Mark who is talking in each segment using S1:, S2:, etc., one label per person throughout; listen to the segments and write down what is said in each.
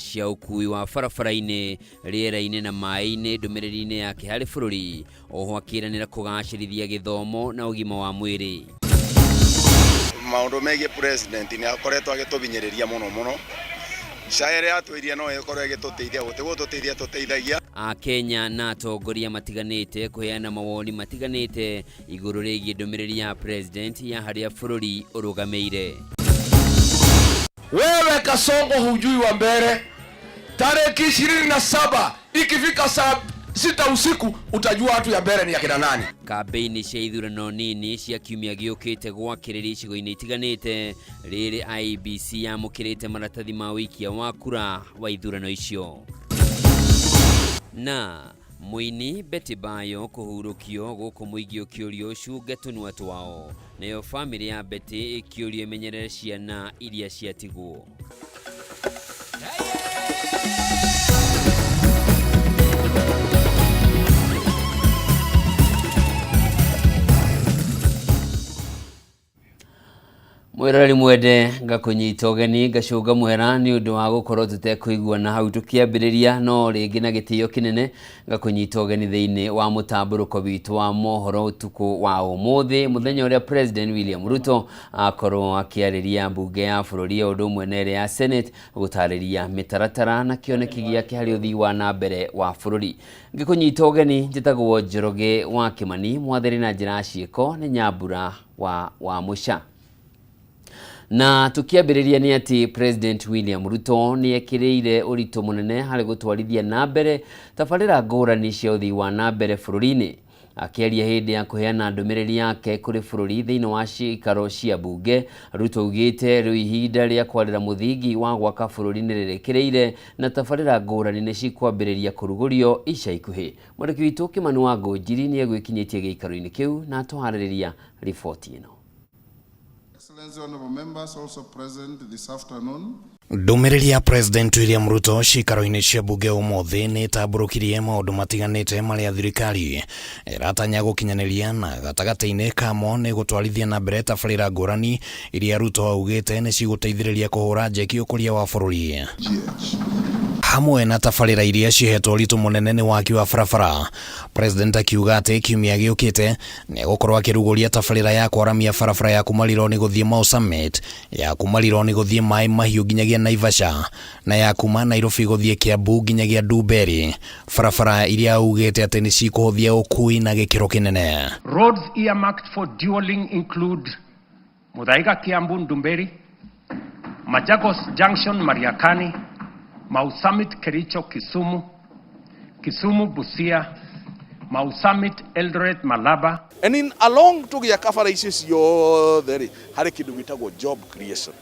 S1: cia ukui wa barabara-inĩ, rĩera-inĩ na maĩ-inĩ ndũmĩrĩri-inĩ yake harĩ bũrũri, oho akĩranĩra kũgacĩrithia gĩthomo na ũgima wa mwĩrĩ.
S2: Maũndũ megiĩ president nĩ akoretwo agĩtũbinyĩrĩria mũno shaere atwĩria no ĩkorwo ĩgĩtũteithia gũtũteithia tũteithagia
S1: Akenya na atongoria matiganĩte kũheana mawoni matiganĩte igũrũ rĩgiĩ ndũmĩrĩri ya president ya harĩa bũrũri ũrũgamĩire.
S3: Wewe Kasongo hujui wa mbele, tariki 27 ikifika saa 6 usiku utajua watu ya mbele ni akina nani.
S1: Kampeni cia ithurano nini cia kiumia gĩũkĩte gwakĩrĩria icigo-inĩ itiganĩte, rĩrĩ IEBC yamũkĩrĩte maratathi ma wĩikia wa kura wa ithurano icio. Na mũini Betty Bayo kũhurũkio gũkũ mũingĩ ũkĩũrio cunge tũnua twao, nayo famĩlĩ ya Betty ĩkĩũrio ĩmenyerere ciana iria ciatigwo. Mwirari mwende ngakũnyita ũgeni ngacũnga mwera nĩ ũndũ wa gũkorwo tũtekũiguana hau tũkĩambĩrĩria, no rĩngĩ na gĩtĩo kĩnene ngakũnyita ũgeni thĩinĩ wa mũtambũrũko witũ wa mohoro ũtukũ wa ũmũthĩ, mũthenya ũrĩa President William Ruto akorwo akĩarĩria mbunge ya bũrũri ũndũ ũmwe na ĩrĩa ya Senate gũtarĩria mĩtaratara na kĩoneki gĩake harĩ ũthii wa na mbere wa bũrũri. Ngĩkũnyita ũgeni njĩtagwo Njoroge wa Kĩmani, mwathĩri na njĩra ciĩko nĩ Nyambura wa Mũca. Na tukiambĩrĩria nĩ atĩ President William Ruto nĩ ekĩrĩire ũritũ mũnene harĩ gũtwarithia na mbere tabarĩra ngũrani cia ũthii wa na mbere bũrũri-inĩ. Akĩaria hĩndĩ ya kũheana ndũmĩrĩri yake kũrĩ bũrũri thĩinĩ wa ciikaro cia bunge, Ruto augĩte rĩu ihinda rĩa kwarĩra mũthingi wa gwaka bũrũri nĩ rĩrekereire na tabarĩra ngũrani nĩ cikwambĩrĩria kũrugũrio ica ikuhĩ. Mwandĩki witũ Kĩmani wa Ngũnjiri nĩ egwĩkinyĩtie gĩikaro-inĩ kĩu na tũharĩrĩria riboti ĩno.
S4: Ndũmĩrĩri ya President William Ruto ciikaro-inĩ cia bunge ũmũthĩ nĩ ĩtambũrũkirie maũndũ matiganĩte marĩa thirikari ĩratanya gũkinyanĩria, na gatagatĩ-inĩ kamo nĩ gũtwarithia na mbere tabarĩra ngũrani iria Ruto augĩte nĩ cigũteithĩrĩria kũhũra njeki ũkũria wa bũrũri. Hamwe na tabarĩra iria cihetwo ũritũ mũnene nĩ waki wa barabara, President akiuga atĩ kiumia gĩũkĩte nĩ gũkorwo akĩrugũria tabarĩra ya kwaramia barabara ya kuma Lironi gũthiĩ Mau Summit, ya kuma Lironi gũthiĩ Maĩ Mahiũ nginyagia Naivasha, na ya kuma Nairobi gũthiĩ Kiambu nginyagia Ndumberi, barabara iria augĩte atĩ nĩ cikũhũthia ũkui na gĩkĩro kĩnene.
S5: Roads earmarked for dualling include Muthaiga Kiambu Ndumberi, Machakos Junction Mariakani, Mau Summit Kericho Kisumu, Kisumu Busia, Mau Summit Eldoret Malaba.
S6: And in along tugiaka bara icio ciothe ri harĩ kĩndũ gĩtagwo job creation.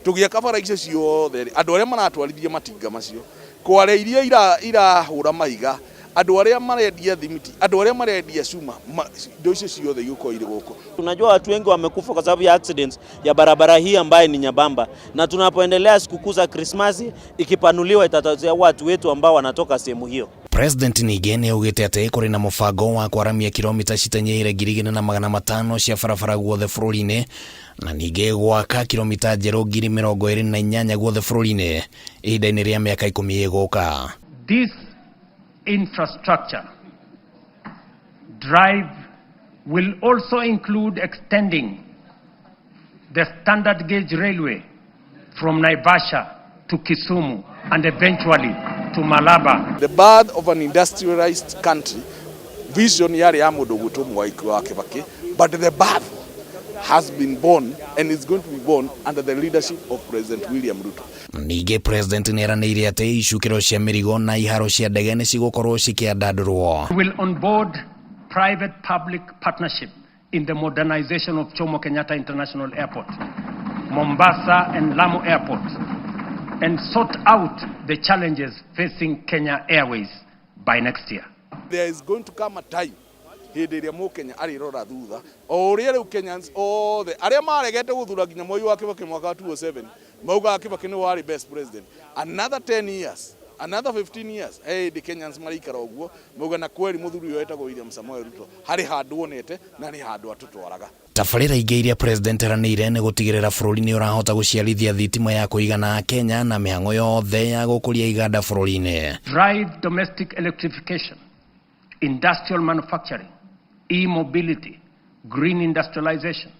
S6: Tugiaka bara icio ciothe ri andũ arĩa maratwarithia matinga macio, kware iria irahũra mahiga, andũ arĩa marendia thimiti, andũ arĩa marendia cuma, indo icio ciothe igũkorwo irĩ gũkũ.
S7: Tunajua watu wengi wamekufa kwa sababu ya accidents ya barabara hii ambayo ni nyembamba, na tunapoendelea sikukuu za Krismasi ikipanuliwa itatazia watu wetu ambao wanatoka sehemu hiyo.
S4: President ningĩ nĩ augĩte atĩ kũrĩ na mũbango wa kwaramia kilomita citanyihĩire 2,500 cia barabara guothe bũrũri-inĩ, na ningĩ gwaka kilomita njerũ 28,000 guothe bũrũri-inĩ ihinda-inĩ rĩa mĩaka 10 ĩgũka.
S5: This infrastructure drive will also include extending the standard gauge railway from Naivasha to Kisumu and eventually to Malaba.
S6: The birth of an industrialized country, vision yari ya mũndũ gwĩtwo Mwai wa Kibaki, but the birth has been born and is going to be born under the leadership of President William Ruto.
S4: Ningĩ President nĩ eranĩire atĩ icukĩro cia mĩrigo na iharo cia ndege nĩ cigũkorwo cikĩandandũrwo.
S5: We will onboard private-public partnership in the modernization of Jomo Kenyatta International Airport, Mombasa and Lamu airports, and sort out the challenges facing Kenya Airways by next year.
S6: There is going to come a time hĩndĩ ĩrĩa Mũkenya arĩrora thutha, o ũrĩa rĩu Kenyans othe arĩa maregete gũthura nginya Mwai wa Kibaki mwaka 2007 mauga Kibaki nĩ warĩ best president. Another 10 years another 15 years the Kenyans marikara uguo muga na kweli muthuri uyo etagwo William Samoei Ruto hari handu onete na ni handu atutwaraga.
S4: Tabarĩra ingĩ iria president eranĩire nĩ gũtigĩrĩra bũrũri nĩ ũrahota gũciarithia thitima ya kũigana Kenya na mĩhang'o yothe ya gũkũria iganda bũrũri-inĩ.
S5: Drive domestic electrification, industrial manufacturing, e-mobility, green industrialization,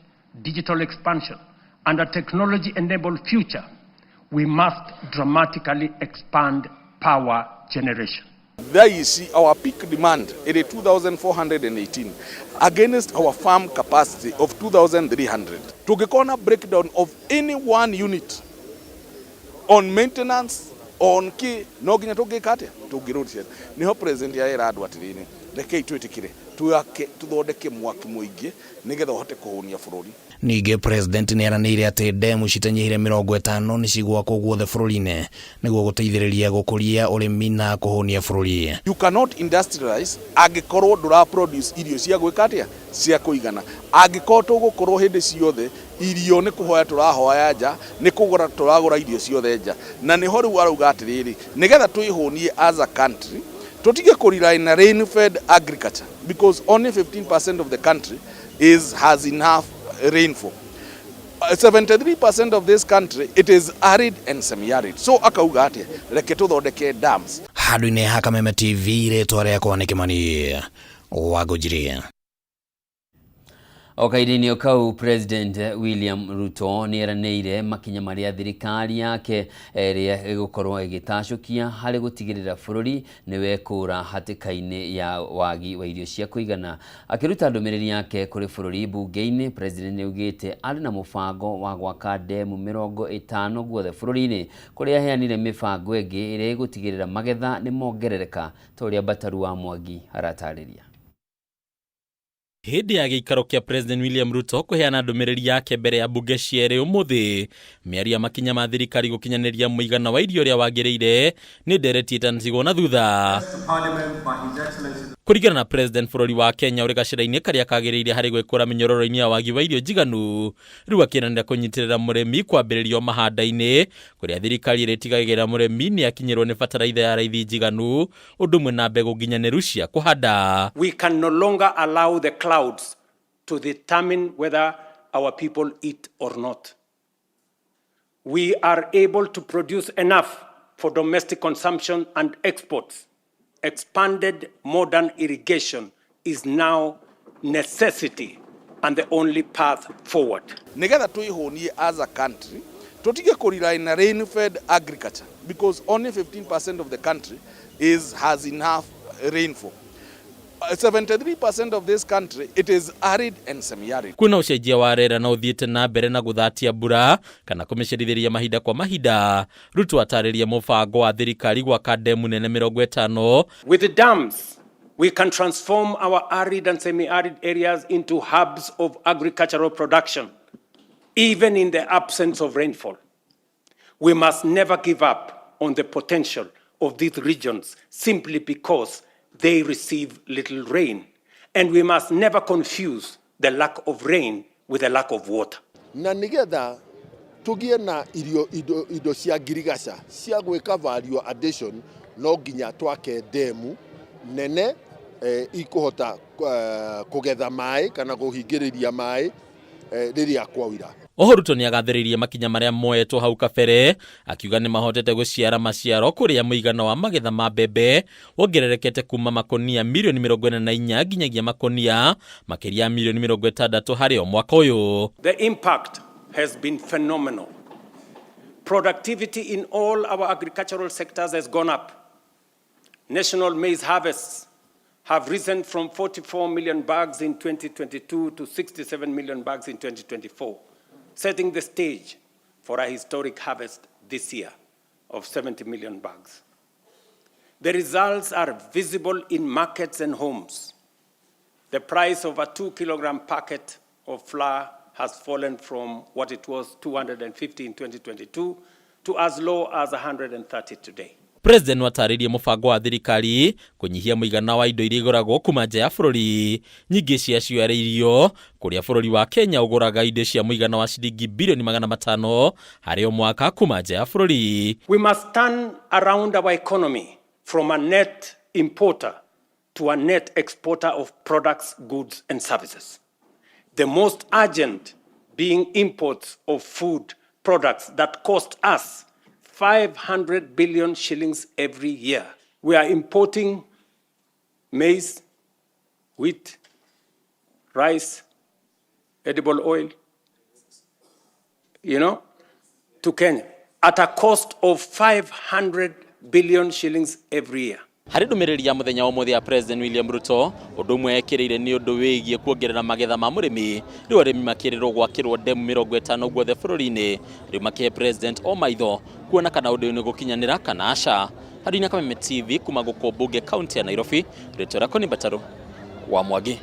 S5: digital expansion, and a technology-enabled future. We must dramatically expand power generation.
S6: There you see our peak demand is 2,418 against our farm capacity of 2,300. Tungekona breakdown of any one unit on maintenance, on key, no ginya tungekate, tungirutia. Niho president ya iradu atirini. Reke itwetikire. Tuthondeke mwaki muingi nigetha hote kuhunia bũrũri.
S4: Ningĩ president nĩ eranĩire atĩ ndemu citanyihire 50 nĩ cigwakwo guothe bũrũri-inĩ nĩguo gũteithĩrĩria gũkũria ũrĩmi na kũhũnia bũrũri.
S6: You cannot industrialize angĩkorwo ndũra produce irio cia gwĩka atĩa cia kũigana. Angĩkorwo tũgũkorwo hĩndĩ ciothe irio nĩ kũhoya tũrahoya nja, nĩ kũgũra tũragũra irio ciothe nja, na nĩho rĩu arauga atĩrĩrĩ nĩgetha twĩhũnie as a country tutige kũrely na rain fed agriculture because only 15% of the country has enough rainfall. 73% of this country it is arid and semi-arid. So akauga atia reke tuthondeke dams.
S4: Handũ-inĩ ha Kameme TV rĩtwa rĩakwa nĩ Kĩmani Wangũnjiri.
S1: Okaidini okau President William Ruto ni eranĩire makinya marĩa thirikari yake ĩrĩa ĩgũkorwo ĩgĩtacũkia harĩ gũtigĩrĩra bũrũri nĩ wekũra hatĩka-inĩ ya wagi wa irio cia kũigana. Akĩruta ndũmĩrĩri yake kũrĩ bũrũri bunge-inĩ, President nĩaugĩte arĩ na mũbango wa gwaka ndemu 50 guothe bũrũri-inĩ, kũrĩa aheanire mĩbango ĩngĩ ĩrĩa ĩgũtigĩrĩra magetha nĩ mongerereka ta ũrĩa Bataru wa Mwangi aratarĩria.
S8: Hĩndĩ ya gĩikaro kĩa President William Ruto kũheana ndũmĩrĩri yake mbere ya mbunge cierĩ ũmũthĩ, mĩario makinya ma thirikari gũkinyanĩria mũigana wa irio ũrĩa wagĩrĩire nĩ nderetie itanacigwo na thutha. Kũringana na President bũrũri wa Kenya ũrĩ gacĩra-inĩ karĩa kagĩrĩire harĩ gwĩkũra mĩnyororo-inĩ ya wagi wa irio njiganu, rĩu akĩĩranĩra kũnyitĩrĩra mũrĩmi kwambĩrĩrio mahanda-inĩ kũrĩa thirikari ĩrĩtigagĩrĩra mũrĩmi nĩ akinyĩrwo nĩ bataraitha ya raithi njiganu ũndũ ũmwe na mbegũ nginyanĩru cia kũhanda.
S5: We can no longer allow the clouds to determine whether our people eat or not. We are able to produce enough for domestic consumption and exports. Expanded modern irrigation is now necessity and the only path forward.
S6: Nigetha twĩhũnie as a country, tutige kũrely na rain fed agriculture because only 15% of the country has enough rainfall. 73% of this country it is arid and semi-arid.
S8: Kuna ũcenjia wa rĩera na ũthiĩte na mbere na gũthatia mbura kana kũmĩcerithĩria mahinda kwa mahinda. Ruto atarĩria mũbango wa thirikari gwaka ndemu nene 50.
S5: With the dams, we can transform our arid and semi-arid areas into hubs of agricultural production, even in the absence of rainfall. We must never give up on the potential of these regions simply because they receive little rain, and we must never confuse the lack of rain with the lack of water.
S9: Na nigetha tugie na indo cia ngirigaca cia gwĩka value addition no nginya twake demu nene ikuhota kugetha mai kana guhingĩrĩria mai rĩrĩa kwaura.
S8: Oho Ruto nĩagathĩrĩirie makinya marĩa moetwo hau kabere, akiuga nĩ mahotete gũciara maciaro kũrĩa mũigana wa magetha ma mbembe wongererekete kuma makonia milioni 44 nginyagia makonia makĩria milioni 60 harĩ o mwaka ũyũ.
S5: The impact has been phenomenal. Productivity in all our agricultural sectors has gone up. National maize harvests have risen from 44 million bags in 2022 to 67 million bags in 2024. Setting the stage for a historic harvest this year of 70 million bags. The results are visible in markets and homes. The price of a 2-kilogram packet of flour has fallen from what it was 250 in 2022 to as low as 130 today.
S8: President wataririe mubango wa thirikari kunyihia muigana wa indo iria iguragwo kuma nja ya bururi. Nyingi ciacio arĩ irio, kuria bururi wa Kenya uguraga indo cia muigana wa ciringi bilioni 500 harĩ o mwaka kuma nja ya bururi.
S5: We must turn around our economy from a net importer to a net exporter of products, goods and services. The most urgent being imports of food products that cost us 500 billion shillings every year. We are importing maize, wheat, rice, edible oil, to Kenya at a cost of 500 billion shillings every year.
S8: Harĩ ndũmĩrĩri ya mũthenya wa ũmũthĩ ya President William Ruto, ũndũ ũmwe ekĩrĩire nĩ ũndũ wĩgiĩ kuongerera magetha ma mũrĩmi, rĩu arĩmi makĩrĩrwo gwakĩrwo ndemu 50 guothe bũrũri-inĩ, rĩu makĩhe President o maitho kuona kana ũndũ nĩ gũkinyanĩra kana aca. Harĩ Kameme TV kuma gũkũ Bunge County ya Nairobi, rĩtwa rĩakwa nĩ Mbataro wa Mwangi.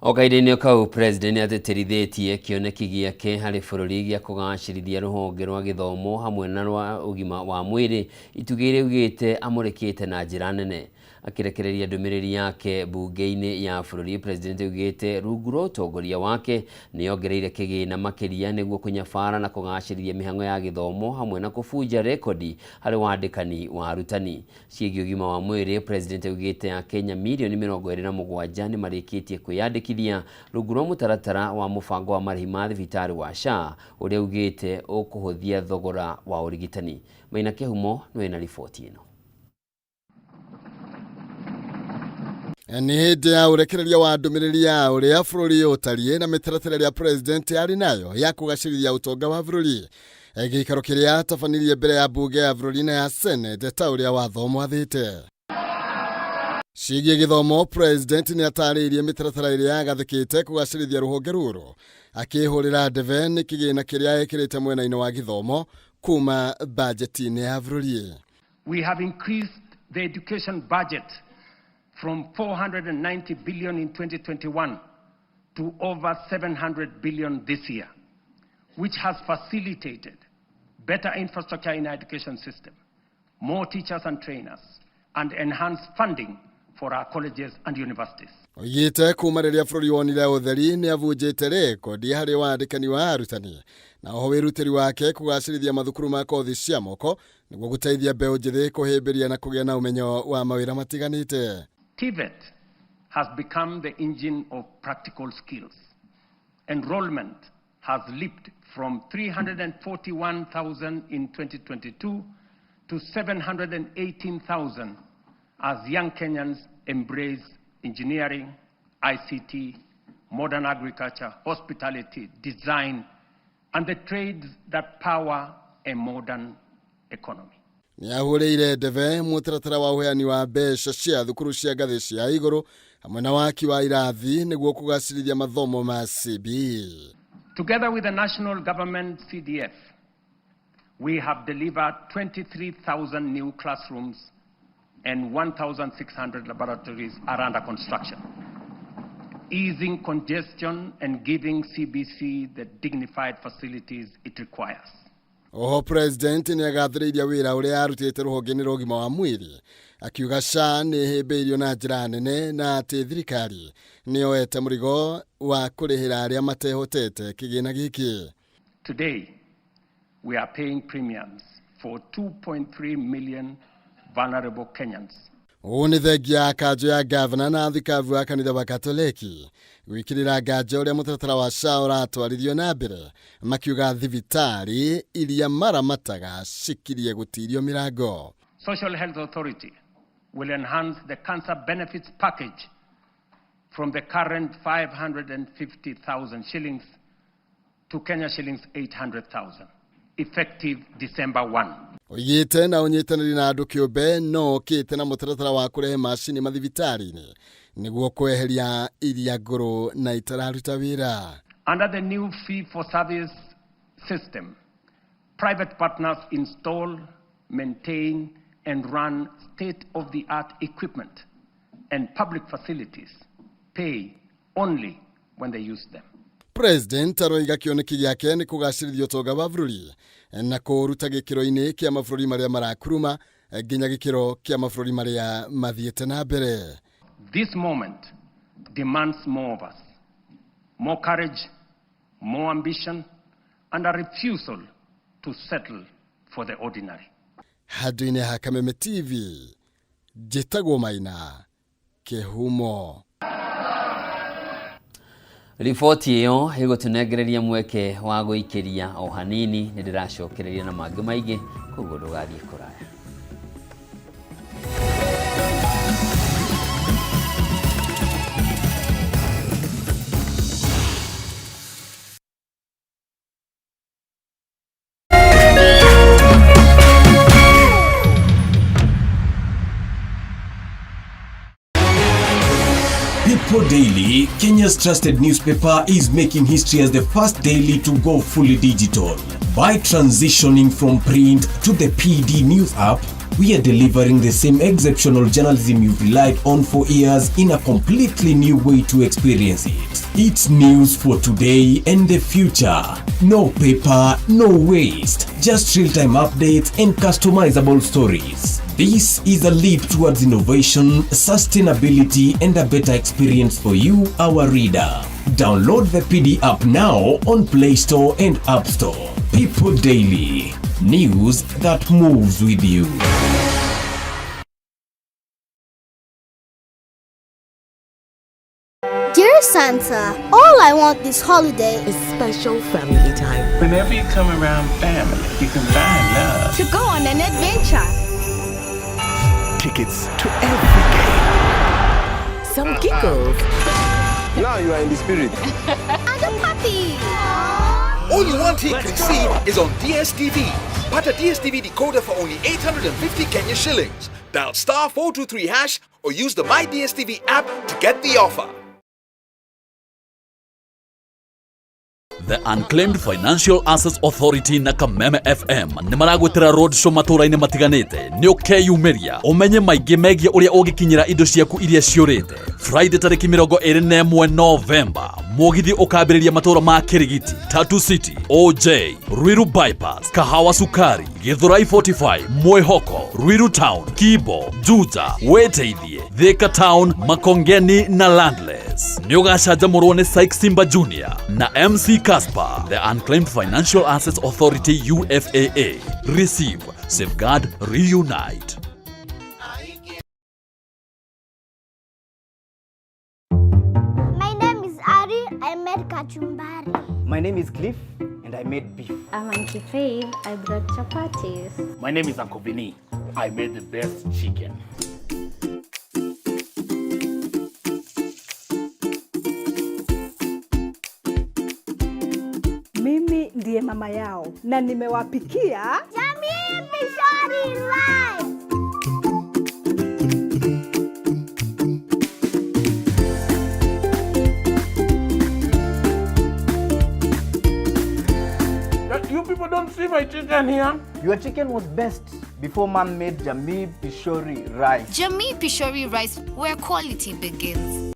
S1: Okaide-inĩ kau President atĩtĩrithĩtie kĩoneki gĩake harĩ bũrũri gĩa kũgacĩrithia rũhonge rwa gĩthomo hamwe na rwa ũgima wa mwĩrĩ, itugĩ rĩugĩte amũrĩkĩte na njĩra nene. Akĩrekereria ndũmĩrĩri yake bunge-inĩ ya bũrũri, President augĩte rungu rwa ũtongoria wake nĩongereire kĩgĩna makĩria nĩguo kũnyabara na kũgacĩrithia mĩhang'o ya gĩthomo hamwe na kũbunja rekodi harĩ wandĩkani wa arutani. Ciĩgiĩ ũgima wa mwĩrĩ, President augĩte Akenya milioni 27 nĩ marĩkĩtie kwĩyandĩkithia rungu rwa mũtaratara wa mũbango wa marĩhi ma thibitarĩ wa SHA ũrĩa augĩte ũkũhũthia thogora wa ũrigitani. Maina Kĩhumo nĩ na riboti ĩno.
S10: Ni hĩndĩ ya ũrekereria wa ndũmĩrĩri ya ũrĩa bũrũri ũtariĩ na mĩtaratara ĩrĩa President arĩ nayo ya kũgacĩrithia ũtonga wa bũrũri. Gĩikaro kĩrĩa tabanirie mbere ya bunge ya bũrũri na ya Senate ta ũrĩa watho mwathĩte. Ciĩgiĩ gĩthomo, President nĩ atarĩirie mĩtaratara ĩrĩa yagathĩkĩte kũgacĩrithia rũhonge rũrũ, akĩhũrĩra ndebe nĩ kĩgĩna kĩrĩa ekĩrĩte mwena-inĩ wa gĩthomo kuma budget-inĩ ya bũrũri.
S5: We have increased the education budget from 490 billion in 2021 to over 700 billion this year, which has facilitated better infrastructure in our education system, more teachers and trainers, and enhanced funding for our colleges and universities.
S10: Oigĩte kuma rĩrĩa bũrũri wonire ũtheri nĩ avunjĩte rekodi harĩ wandĩkani wa arutani, na oho wĩrutĩri wake kũgacĩrithia mathukuru ma kothi cia moko nĩguo gũteithia mbeũ njĩthĩ kũhĩmbĩria na kũgĩa na ũmenyo wa mawĩra matiganĩte.
S5: TVET has become the engine of practical skills. Enrollment has leaped from 341,000 in 2022 to 718,000 as young Kenyans embrace engineering, ICT, modern agriculture, hospitality, design, and the trades that power a modern economy.
S10: Nĩ ahũrĩire ndebe mũtaratara wa ũheani wa mbeca cia thukuru cia ngathĩ cia igũrũ hamwe na waki wa irathi nĩguo kũgacĩrithia mathomo ma CBE.
S5: Together with the national government CDF, we have delivered 23,000 new classrooms and 1,600 laboratories are under construction, easing congestion and giving CBC the dignified facilities it requires.
S10: Oho President nĩ agathĩrĩirie wĩra ũrĩa arutĩte rũhonge-inĩ rwa ũgima wa mwĩrĩ, akiuga SHA nĩ hĩmbĩirio na njĩra nene na atĩ thirikari nĩyoete mũrigo wa kũrĩhĩra arĩa matehotete kĩgĩna gĩkĩ.
S5: Today, we are paying premiums for 2.3 million vulnerable Kenyans.
S10: Ũũ nĩ thengia kanjũ ya gavana na athikabu a kanitha wa Katoliki gwĩkĩrĩra nganja ũrĩa mũtaratara wa SHA ũratwarithio na mbere, makiuga thibitarĩ iria maramataga cikirie gũtirio mĩrango.
S5: Social Health Authority will enhance the cancer benefits package from the current 550,000 shillings to Kenya shillings 800,000, effective December 1.
S10: Oigĩte na ũnyitanĩri na andũ kĩũmbe no ũkĩte na mũtaratara wa kũrehe macini mathibitarĩ-inĩ nĩguo kweheria iria ngũrũ na itararuta wĩra.
S5: Under the new fee-for-service system, private partners install, maintain, and run state-of-the-art equipment, and public facilities pay only when they use them.
S10: President aroiga kĩoneki gĩake nĩ kũgacĩrithia ũtonga wa bũrũri na kũruta gĩkĩro-inĩ kĩa mabũrũri marĩa marakuruma nginya gĩkĩro kĩa mabũrũri marĩa mathiĩte na mbere.
S5: This moment demands more of us. More courage, more ambition, and a refusal to settle for the ordinary.
S10: Handũ-inĩ ha Kameme TV, njĩtagwo Maina Kĩhumo.
S1: Riboti ĩyo ĩgũtũnengereria mweke wa gũikĩria o hanini, nĩ ndĩracokereria na mangĩ maingĩ, koguo ndũgathiĩ kũraya.
S11: People Daily, Kenya's trusted newspaper, is making history as the first daily to go fully digital. By transitioning from print to the PD News app, we are delivering the same exceptional journalism you've relied on for years in a completely new way to experience it. It's news for today and the future. No paper, no waste. Just real-time updates and customizable stories. This is a leap towards innovation, sustainability, and a better experience for you, our reader. Download the PD app now on Play Store and App Store. People Daily. News that moves with you.
S12: Dear Santa, all I want this holiday
S13: is special family time.
S14: Whenever you come around family, you can find love.
S12: To go on an adventure.
S15: Tickets to every game.
S13: Some giggles.
S9: Now you are in the spirit.
S12: And a puppy.
S15: All you want he can see is on DSTV. Buy a DSTV decoder for only 850 Kenya shillings. Dial *423# or use the My DSTV app to get the offer.
S16: The Unclaimed Financial Assets Authority na Kameme FM nĩ maragwetera road show matũra-inĩ matiganĩte. Nĩ ũkeyumĩria ũmenye maingĩ megiĩ ũrĩa ũngĩkinyĩra indo ciaku iria ciũrĩte. Friday tarĩki 21 November, mũgithi ũkambĩrĩria matũra ma Kirigiti, Tatu City, OJ, Ruiru Bypass, Kahawa Sukari, Githurai 45, Mwihoko, Ruiru Town, Kibo, Juja, Weteithie, Thika Town, Makongeni na Landless. Nĩ ũgacanjamũrwo nĩ Syke Simba Jr. na MC Casper. The Unclaimed Financial Assets Authority UFAA. Receive, safeguard, reunite.
S12: My name is Ari. I made kachumbari.
S17: My name is Cliff and I made beef.
S18: I'm Auntie Faith. I brought chapatis.
S19: My name is Uncle Vinny. I made the best chicken.
S20: Mimi ndiye mama yao na nimewapikia
S12: Jamii Pishori Live.
S19: You people don't see my chicken here?
S17: Your chicken was best before Mom made Jamii Pishori rice.
S21: Jamii Pishori rice, where quality begins.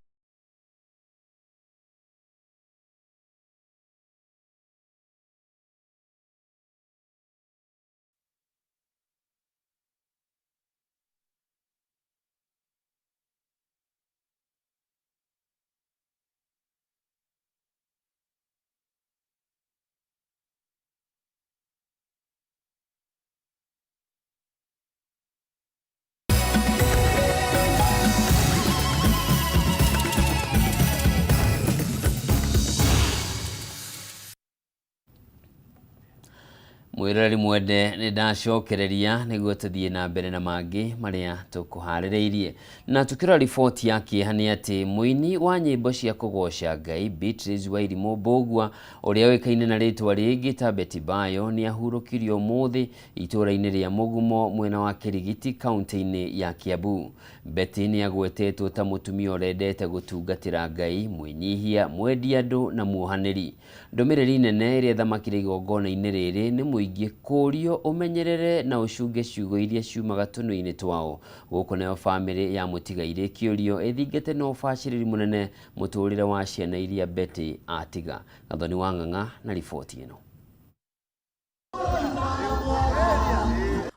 S1: Mwirori mwende nĩ ndacokereria nĩguo tũthiĩ na mbere na mangĩ marĩa tũkũharĩrĩirie. Na tũkĩrora riboti ya kĩeha nĩ atĩ mũini wa nyĩmbo cia kũgoca Ngai Beatrice Wairimũ Mbũgua ũrĩa ũĩkaine na rĩtwa rĩngĩ ta Betty Bayo nĩ ahurũkirio ũmũthĩ itũũra-inĩ rĩa Mũgumo mwena wa Kirigiti kaunti-inĩ ya Kiambu. Betty nĩ agwetetwo ta mũtumia ũrendete gũtungatĩra Ngai, mwĩnyihia, mwendia andũ na muohanĩri. Ndũmĩrĩri nene ĩrĩa thamakire igongona-inĩ rĩrĩ nĩ mũingĩ muingi kurio umenyerere na ucunge ciugo iria ciumaga tunu-ini twao guku nayo family ya mutigaire kiurio ithingete no ubaciriri munene muturire wa ciana iria Betty atiga. Gathoni Wang'ang'a na riboti ino.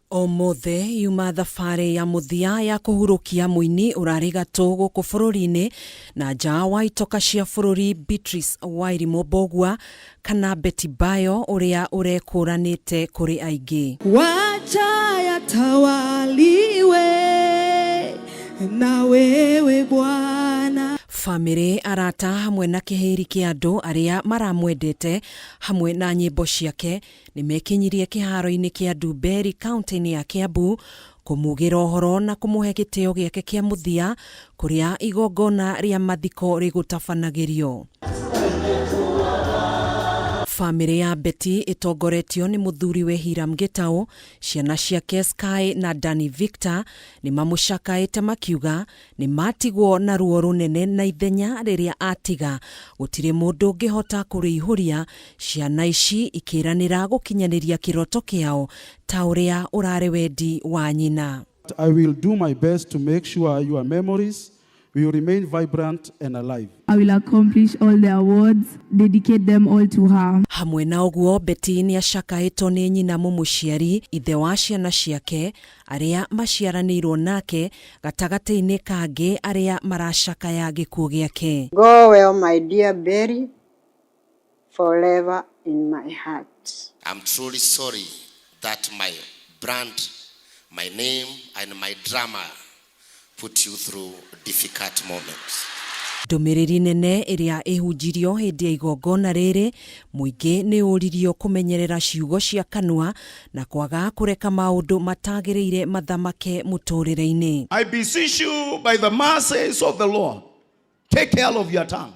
S2: Omothe yuma thabarĩ ya muthia ya kuhurukia muini urarĩ gatũ gũkũ bũrũri-inĩ na nja wa itoka cia bũrũri Beatrice Wairimu Mbogua kana Betty Bayo ũrĩa ũrekũranĩte kũrĩ aingĩ.
S22: Wacha yatawaliwe na wewe Bwana.
S2: Family, arata hamwe na kĩhĩri kĩa andũ arĩa maramwendete hamwe na nyĩmbo ciake nĩmekinyirie kĩharo-inĩ kĩa Ndumberi kaunti-inĩ ya Kiambu kũmugĩra ũhoro na kũmũhe gĩtĩo gĩake kĩa mũthia kũrĩa igongona rĩa mathiko rĩgũtabanagĩrio. Family ya Betty itongoretio ni muthuriwe Hiram Gitau, ciana ciake Sky na Danny Victor ni mamucakaĩte makiuga ni matigwo na ruo runene na ithenya rĩrĩa atiga gũtirĩ mũndũ ũngĩhota kũrĩihũria, ciana ici ikiranĩra gũkinyanĩria kĩroto kĩao ta ũrĩa ũrarĩ wendi wa nyina.
S23: I will do my best to make sure your memories will remain vibrant and alive.
S24: I will accomplish all the awards, dedicate them all to her.
S2: Hamwe na ũguo, Betty ni acakaĩtwo nĩ nyina mũmũciari, ithe wa ciana ciake arĩa maciaranĩirwo nake gatagatĩ-inĩ kangĩ arĩa maracakaya gĩkuũ gĩake.
S25: Go well, my dear Berry, forever in my heart.
S26: I'm truly sorry that my brand, my name and my drama put you through difficult moments.
S2: Ndũmĩrĩri nene ĩrĩa ĩhunjirio hĩndĩ ya igongona rĩrĩ, mũingĩ nĩ ũririo kũmenyerera ciugo cia kanua na kwaga kũreka maũndũ matagĩrĩire mathamake mũtũrĩre-inĩ.
S23: I beseech you by the mercies of the Lord, take care of your tongue.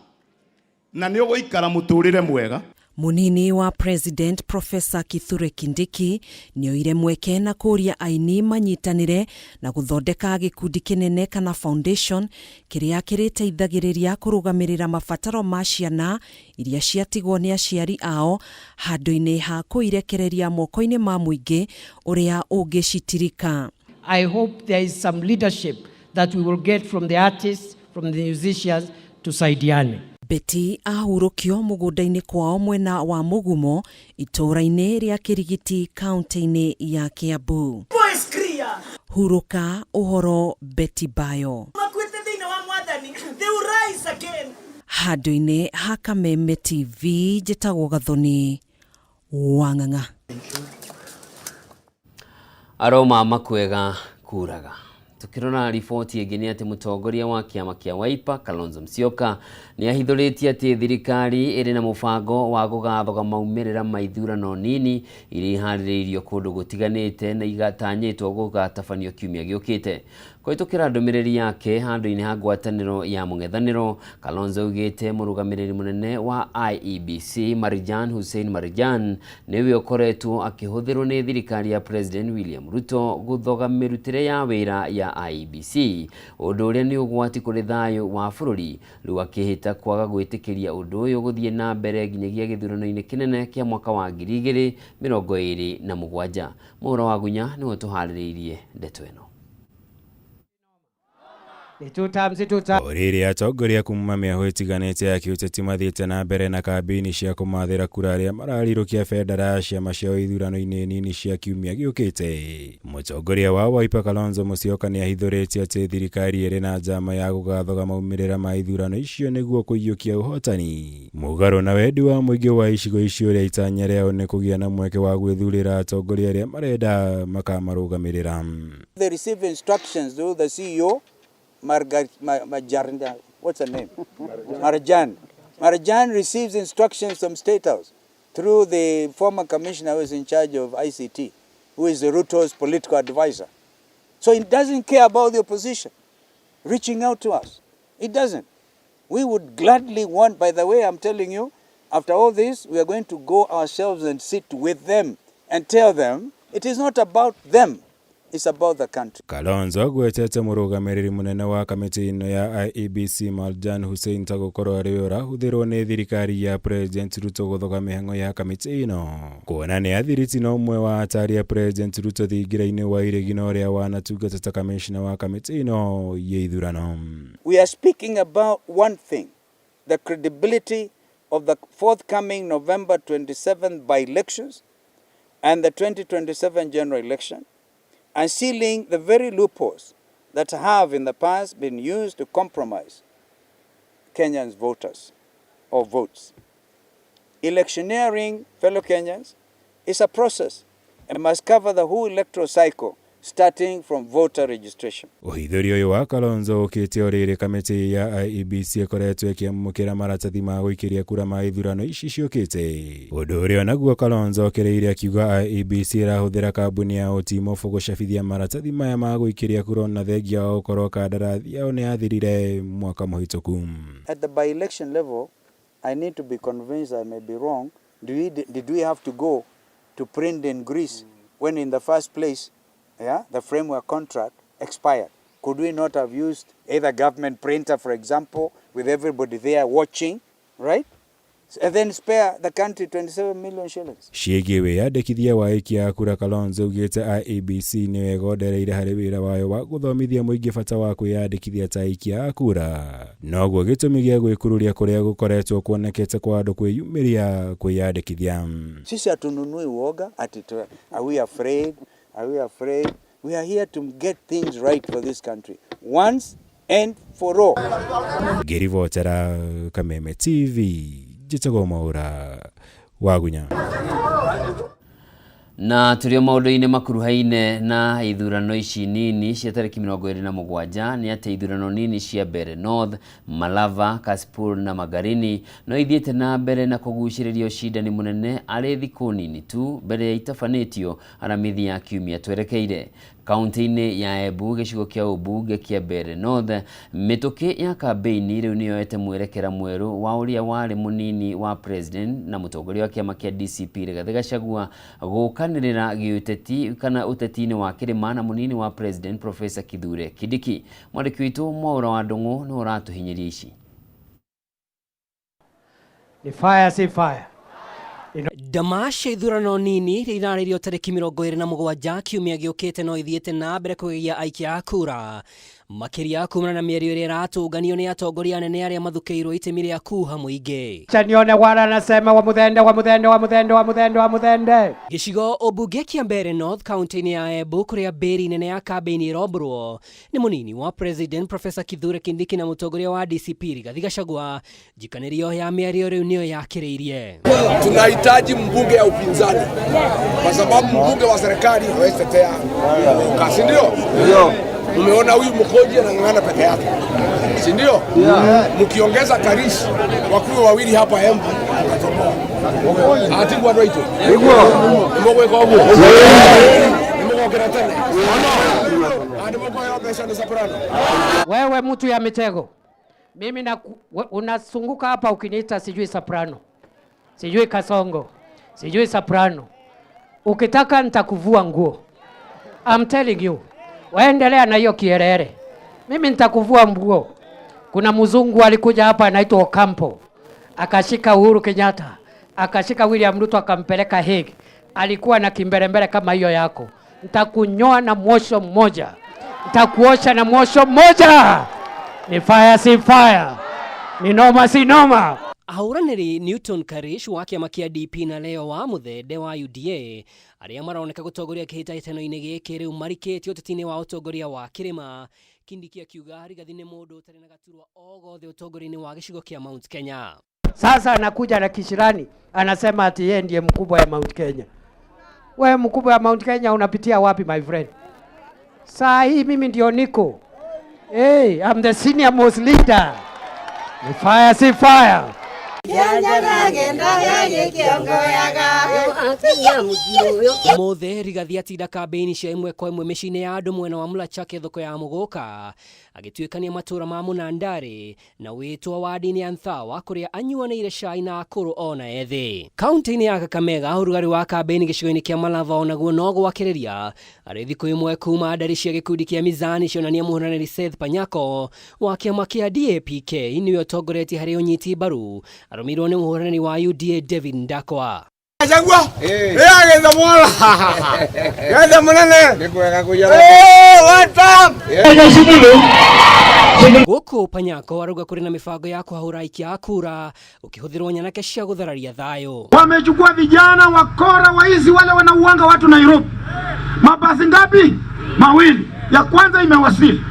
S23: Na nĩ ũgũikara mũtũrĩre mwega.
S2: Munini wa President Professor Kithure Kindiki nĩoire mweke na kũria aini manyitanire na guthondeka gikundi kinene kana foundation kiria kiriteithagĩrĩria kũrũgamĩrĩra mabataro ma ciana iria ciatigwo nĩ aciari ao handũ-inĩ ha kũirekereria moko-inĩ ma mũingĩ ũrĩa ũngĩcitirika.
S27: I hope there is some leadership that we will get from the artists, from the musicians to saidiane.
S2: Betty ahurũkio mũgũnda-inĩ kwao mwena wa Mũgumo itũũra-inĩ rĩa Kĩrigiti kaunti-inĩ ya Kiambu. Huruka ũhoro Betty Bayo. Handũ-inĩ ha Kameme TV njĩtagwo Gathoni Wang'ang'a.
S1: Aroma makwega kuraga. Tukirona riboti ĩngĩ nĩ atĩ mũtongoria wa kĩama kĩa Wiper Kalonzo Musyoka nĩ ahithũrĩtie atĩ thirikari ĩrĩ na mũbango wa gũgathoga maumĩrĩra ma ithurano nini iria iharĩrĩirio kũndũ gũtiganĩte na igatanyĩtwo gũgatabanio kiumia gĩũkĩte. Kũhĩtũkĩra ndũmĩrĩri yake handũ-inĩ ha ngwatanĩro ya mũng'ethanĩro, Kalonzo augĩte mũrũgamĩrĩri mũnene wa IEBC Marjan Hussein Marjan nĩwe ũkoretwo akĩhũthĩrwo nĩ thirikari ya President William Ruto gũthoga mĩrutĩre ya wĩra ya IEBC, ũndũ ũrĩa nĩ ũgwati kũrĩ thayũ wa bũrũri, rĩu akĩhĩta kwaga gwĩtĩkĩria ũndũ ũyũ gũthiĩ na mbere nginyagia gĩthurano-inĩ kĩnene kĩa mwaka wa 2027. Mũhoro wa Gunya nĩwe tũharĩrĩirie ndeto ĩno.
S28: Rĩrĩa atongoria kuma mĩahũ ĩtiganĩte ya kĩũteti mathiĩte na mbere na kambĩini cia kũmathĩra kura arĩa mararirũkia bendera ya ciama ciao ithurano-inĩ nini cia kiumia gĩũkĩte. Mũtongoria wa Wiper Kalonzo Musyoka nĩ ahithũrĩtie atĩ thirikari ĩrĩ na njama ya gũgathoga maumĩrĩra ma ithurano icio nĩguo kũiyũkia ũhotani. Mũgarũ na wendi wa mũingĩ wa icigo icio ũrĩa itanya rĩao nĩ kũgĩa na mweke wa gwĩthurĩra atongoria arĩa marenda makamarũgamĩrĩra.
S29: They receive instructions through the CEO Marjan, what's her name? Marjan receives instructions from State House through the former commissioner who is in charge of ICT, who is Ruto's political advisor. So it doesn't care about the opposition reaching out to us. It doesn't. We would gladly want, by the way, I'm telling you, after all this, we are going to go ourselves and sit with them and tell them it is not about them. It's about the country.
S28: Kalonzo gwetete murugamiriri munene wa kamiti ino ya IEBC Maljan Hussein tagukoro ari urahuthirwo ni thirikari ya President Ruto guthoga mihango ya kamiti ino. Kuona ni athiriti no umwe wa atari ya President Ruto thingira-ini wa iregino uria wanatungata commissioner wa kamiti ino ya ithurano.
S29: We are speaking about one thing, the credibility of the forthcoming November 27th by-elections and the 2027 general election, and sealing the very loopholes that have in the past been used to compromise Kenyans' voters or votes. Electioneering, fellow Kenyans, is a process and must cover the whole electoral cycle, starting from voter registration.
S28: Uhithuri uyu wa Kalonzo ukite oriri kamiti ya IEBC ekoretwo ikiamukira maratathi ma guikiria kura ma ithurano ici ciukite. Undu uria naguo Kalonzo okereire akiuga IEBC irahuthira kambuni ya Otimofu gucabithia maratathi maya ma guikiria kura na thengia wa ukorwo kandarathi yao ni yathirire mwaka muhituku.
S29: At the by-election level, I need to be convinced I may be wrong. Did we have to go to print in Greece when in the first place the framework contract expired? Could we not have used either government printer, for example, with everybody there watching, right? And then spare the country 27 million shillings.
S28: Shigiwe yandikithia wa ikia kura Kalonzo ugite IEBC ni wegondereire hari wira wayo wa guthomithia muingi bata wa kwiyandikithia ta ikia kura. Noguo gitumi gia gwikururia kuria gukoretwo kuonekete kwa andu kwiyumiria kwiyandikithia.
S29: Sisi hatununui uoga ati are we afraid? Are we afraid? We are here to get things right for this country once and for all.
S28: Girivotera Kameme TV. Jitago maura wagunya.
S1: Na turio maundu-ini makuruhaine na ithurano ici nini cia tariki 27 ni ati ithurano nini cia mbere North, Malava, Kasipul na Magarini no ithiete na mbere na kuguciririo ucindani munene ari thiku nini tu mbere ya itafanitio aramithi ya kiumia twerekeire. Kaunti-ini ya Embu gicigo kia ubunge kia mbere North, mituki ya kampeini riu niyoete mwerekera mweru wa uria wari munini wa president na mutongoria wa kiama kia DCP Rigathi Gachagua gukanirira giuteti kana uteti-ini wa kirima na munini wa president Professor Kithure Kindiki. Mwandiki witu Mwaura wa Ndung'u ni uratuhinyiria ici.
S27: The fire say fire.
S2: Damasha ithurano nini riraririo tariki 27 kiumia giukite no ithiete na mbere kugia aikia a kura makiria kumana na mĩario ĩrĩa ĩratũnganio nĩ atongoria anene arĩa mathukeirwo itemi rĩa kuha mũingĩ.
S27: Chanione wala anasema wa muthende.
S2: Gĩcigo ũmbunge kĩa mbere North County-inĩ ya Embu kũrĩa mbĩri nene ya kambeini ĩrombũrwo nĩ mũnini wa President Professor Kithure Kindiki na mũtongoria wa DCP Rigathi Gachagua. Njikanĩrio ya mĩario rĩu nĩyo yakĩrĩirie.
S3: Tunahitaji mbunge ya upinzani kwa sababu mbunge wa serikali hawezi tetea kasi, ndio? Ndio. Umeona huyu mkoji anang'ang'ana peke yake, si ndio? Mkiongeza Karish wakuwe wawili hapa Embu atatoboa. Atibu anaito. Nimogwe kwa huo. Nimogwe tena. Nimogwe ya pesa ni soprano.
S27: Wewe mtu ya mitego. Mimi na unasunguka hapa ukiniita sijui soprano. Sijui kasongo. Sijui soprano. Ukitaka nitakuvua nguo. I'm telling you. Waendelea na hiyo kierere. Mimi nitakuvua nguo. Kuna mzungu alikuja hapa anaitwa Ocampo. Akashika Uhuru Kenyatta. Akashika William Ruto akampeleka Hague. Alikuwa na kimbelembele kama hiyo yako. Nitakunyoa na mwosho mmoja. Nitakuosha na mwosho mmoja. Ni fire si fire. Ni noma si noma.
S2: Ahũranĩri Newton Karish wa kĩama kĩa DP na Leo wa Muthende wa UDA arĩa maroneka gũtongoria kĩhĩtahĩtano-inĩ gĩkĩ rĩu marikĩtie ũteti-inĩ wa ũtongoria wa kĩrĩma. Kindiki akiuga Rigathi nĩ mũndũ ũtarĩ na gaturwa o gothe ũtongoria-inĩ wa gĩcigo kĩa Mount Kenya.
S27: Sasa anakuja na kishirani anasema ati yeye ndiye mkubwa ya Mount Kenya. Wewe mkubwa ya Mount Kenya unapitia wapi my friend? Saa hii mimi ndio niko. Hey, I'm the senior most leader. Ni fire si fire.
S4: Mothe Rigathi atinda kambĩini cia imwe kwa imwe mĩciĩ-inĩ ya andũ mwena wa Mlachake thoko ya Mũgũka agĩtuĩkania matũra ma Mũnandari na wĩtwa wadi-inĩ ya Nthawa kũrĩa anyuanĩire cai na akũrũ ona ethĩ. Kaunti-inĩ ya Kakamega ũrugarĩ wa kambĩini gĩcigo-inĩ kĩa Malava onaguo no gwakĩrĩria arĩ thikũ imwe kuma ndari cia gĩkundi kĩa Mizani cionania mũhũranĩri Seth Panyako wa kĩama kĩa DAPK nĩwe ũtongoretie harĩ ũnyiti mbaru arũmirwo nĩ mũhũranĩri wa UDA David Ndakwa.
S3: Chagua. Ageza mola. Ageza munene. Nikwega kujara. What's up?
S4: Gũkũ Panyako arauga kũrĩ na mĩbango ya kũhũra aikia a kura ũkĩhũthĩrwo nyanake cia gũthararia thayũ.
S23: Wamechukua vijana wakora waizi wale wanauanga watu Nairobi. Mabasi ngapi? Mawili. Ya kwanza imewasili.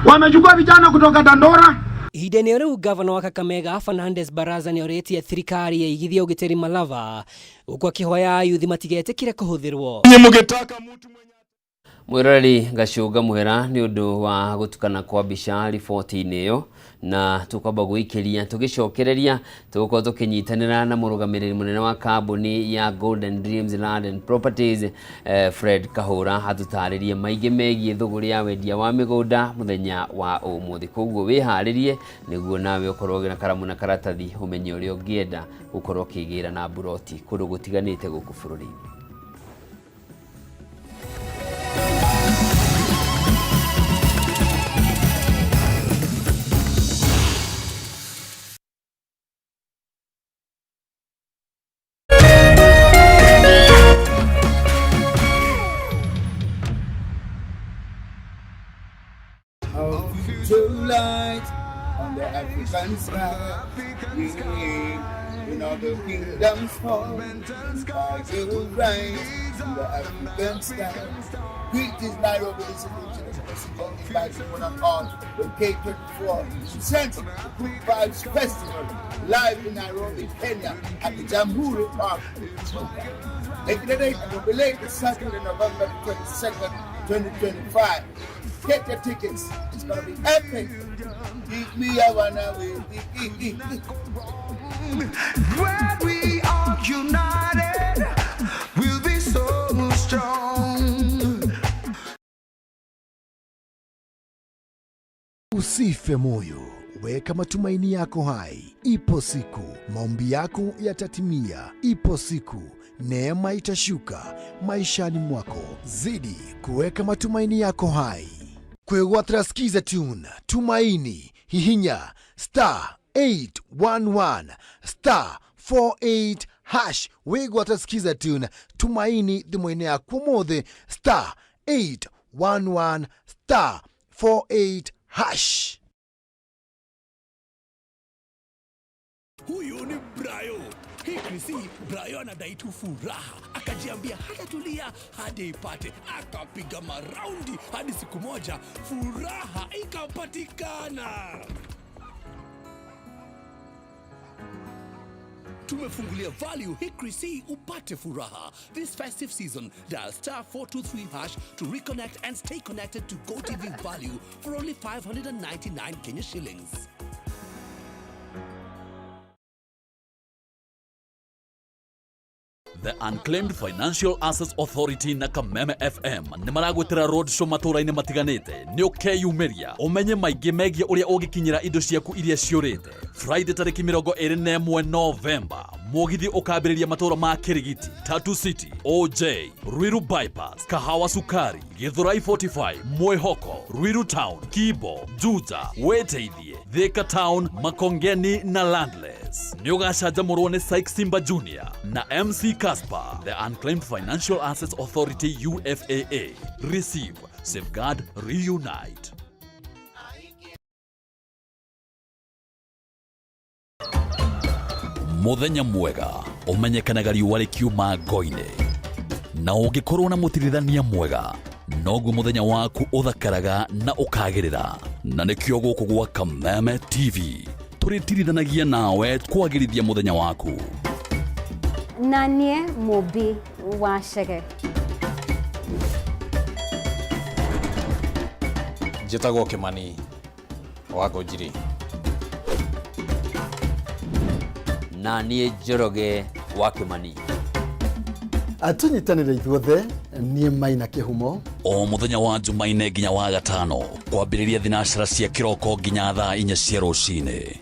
S23: Wamechukua vijana kutoka Dandora.
S4: Ihinda-inĩ rĩu gavana wa Kakamega Fernandes Baraza nĩorĩtie thirikari yaigithia ũgitĩri Malava gũkũ akĩhoya ayuthi matigetĩkĩre kũhũthĩrwo.
S1: Mwirori Gacũga Mũhera nĩ ũndũ wa gũtukana kwa mbica riboti-inĩ ĩyo na tukamba gũikĩria tũgĩcokereria tũgũkorwo tũkĩnyitanĩra na mũrũgamĩrĩri mũnene wa kambuni ya Golden Dreams Land and Properties Fred Kahũra atũtarĩrie maingĩ megiĩ thũgũrĩ ya wendia wa mĩgũnda mũthenya wa ũmũthĩ. Koguo wĩharĩrie nĩguo nawe ũkorwo na karamu na karatathi ũmenye ũrĩa ũngĩenda gũkorwo ũkĩgĩra na buroti kũndũ gũtiganĩte gũkũ bũrũri-inĩ.
S5: Light on the African sky, in all the kingdoms fall, by your right in the African sky. Great is Nairobi, this is the president by someone on all the K24 presenting the Good Vibes Festival live in Nairobi, Kenya at the Jamhuri Park. Take the date and will be late Saturday, November 22nd, 2025. Get your tickets. It's gonna be epic. We are one away.
S6: When we are united, we'll be so strong.
S7: Usife moyo, weka matumaini yako hai. Ipo siku maombi yako yatatimia. Ipo siku neema itashuka maishani mwako. Zidi kuweka matumaini yako hai. Kwegwatira skiza tune tumaini hihinya *811 *48 hash wegwatira skiza tune tumaini thimũ-inĩ yaku mothe *811 *48 hash.
S8: Huyu ni Brayo. Hii Brayo anadai tu furaha. Akajiambia hatatulia hadi ipate. Akapiga maraundi hadi siku moja furaha ikapatikana. Tumefungulia value Hickory C upate furaha. This festive season, dial *423 hash to reconnect and stay connected to GoTV value for only 599 Kenya shillings.
S16: The Unclaimed Financial Assets Authority na Kameme FM nĩ maragwĩtĩra road show matũra-inĩ matiganĩte nĩ ũkeyumĩria ũmenye maingĩ megiĩ ũrĩa ũngĩkinyĩra indo ciaku iria ciũrĩte. Friday tarĩki 21 November mũgithi ũkambĩrĩria matũra ma Kĩrigiti, Tatu City, OJ, Ruiru Bypass, Kahawa Sukari, Githurai 45, Mwĩhoko, Ruiru Town, Kibo, Juja, Weteithie, Thika Town, Makongeni na Landless. Nĩ ũgacanjamũrwo nĩ Syke Simba Jr. na MC Casper. The Unclaimed Financial Assets Authority UFAA. Receive, safeguard, reunite. Muthenya mwega umenyekanaga riũa rĩkiuma ngo-inĩ na ũngĩkorwo na mũtirithania mwega noguo muthenya waku ũthakaraga na ũkagĩrĩra. Na nĩkĩo gũkũ gwa Kameme TV tũrĩtirithanagia nawe kwagĩrithia muthenya waku.
S18: Nanie Mobi Washege.
S10: Njĩtagwo Kĩmani wa Ngũnjiri.
S1: na niĩ Njoroge wa Kimani.
S9: Atunyitanire ithuothe niĩ Maina Kĩhumo.
S16: O muthenya wa Jumaine nginya wa Gatano kwambĩrĩria thinacara cia kĩroko nginya thaa 4 cia rũcinĩ.